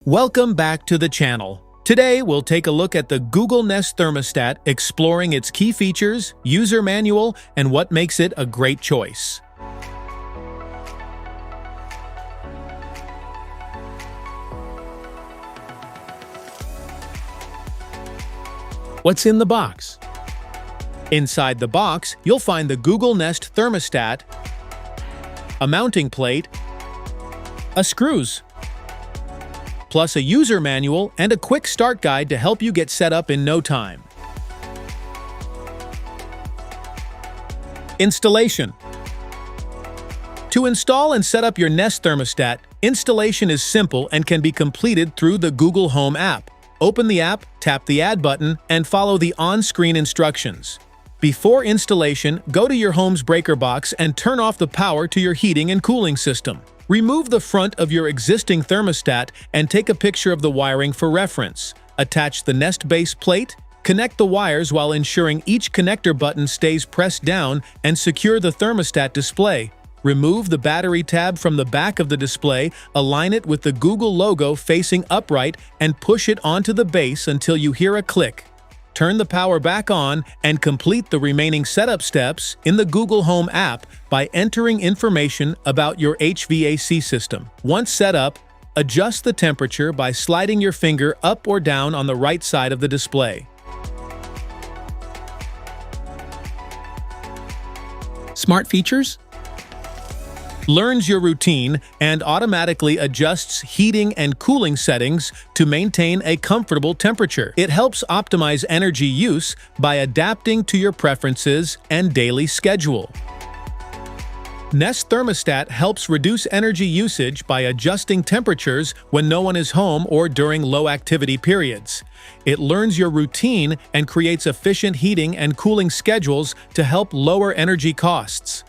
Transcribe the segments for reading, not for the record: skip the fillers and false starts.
Welcome back to the channel. Today, we'll take a look at the Google Nest Thermostat, exploring its key features, user manual, and what makes it a great choice. What's in the box? Inside the box, you'll find the Google Nest Thermostat, a mounting plate, screws, plus a user manual and a quick start guide to help you get set up in no time. Installation. To install and set up your Nest Thermostat, installation is simple and can be completed through the Google Home app. Open the app, tap the Add button, and follow the on-screen instructions. Before installation, go to your home's breaker box and turn off the power to your heating and cooling system. Remove the front of your existing thermostat and take a picture of the wiring for reference. Attach the Nest base plate, connect the wires while ensuring each connector button stays pressed down, and secure the thermostat display. Remove the battery tab from the back of the display, align it with the Google logo facing upright, and push it onto the base until you hear a click. Turn the power back on and complete the remaining setup steps in the Google Home app by entering information about your HVAC system. Once set up, adjust the temperature by sliding your finger up or down on the right side of the display. Smart features? Learns your routine and automatically adjusts heating and cooling settings to maintain a comfortable temperature. It helps optimize energy use by adapting to your preferences and daily schedule. Nest Thermostat helps reduce energy usage by adjusting temperatures when no one is home or during low-activity periods. It learns your routine and creates efficient heating and cooling schedules to help lower energy costs.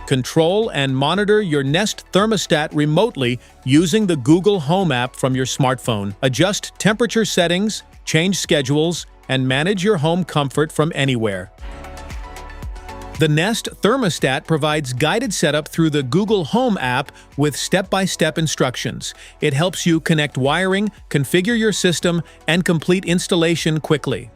Control and monitor your Nest Thermostat remotely using the Google Home app from your smartphone. Adjust temperature settings, change schedules, and manage your home comfort from anywhere. The Nest Thermostat provides guided setup through the Google Home app with step-by-step instructions. It helps you connect wiring, configure your system, and complete installation quickly.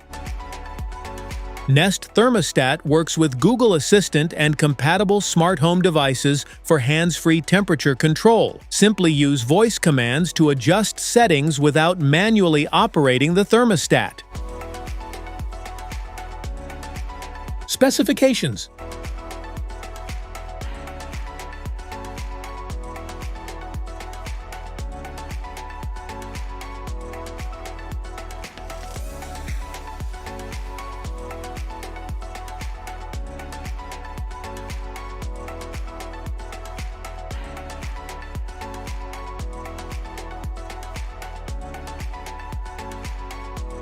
Nest Thermostat works with Google Assistant and compatible smart home devices for hands-free temperature control. Simply use voice commands to adjust settings without manually operating the thermostat. Specifications.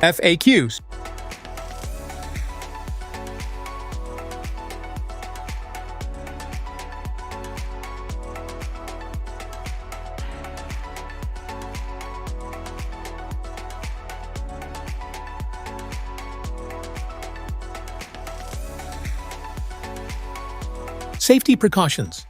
FAQs. Safety precautions.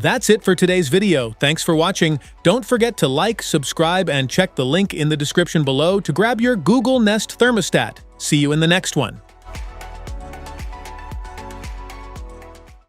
That's it for today's video. Thanks for watching. Don't forget to like, subscribe, and check the link in the description below to grab your Google Nest Thermostat. See you in the next one.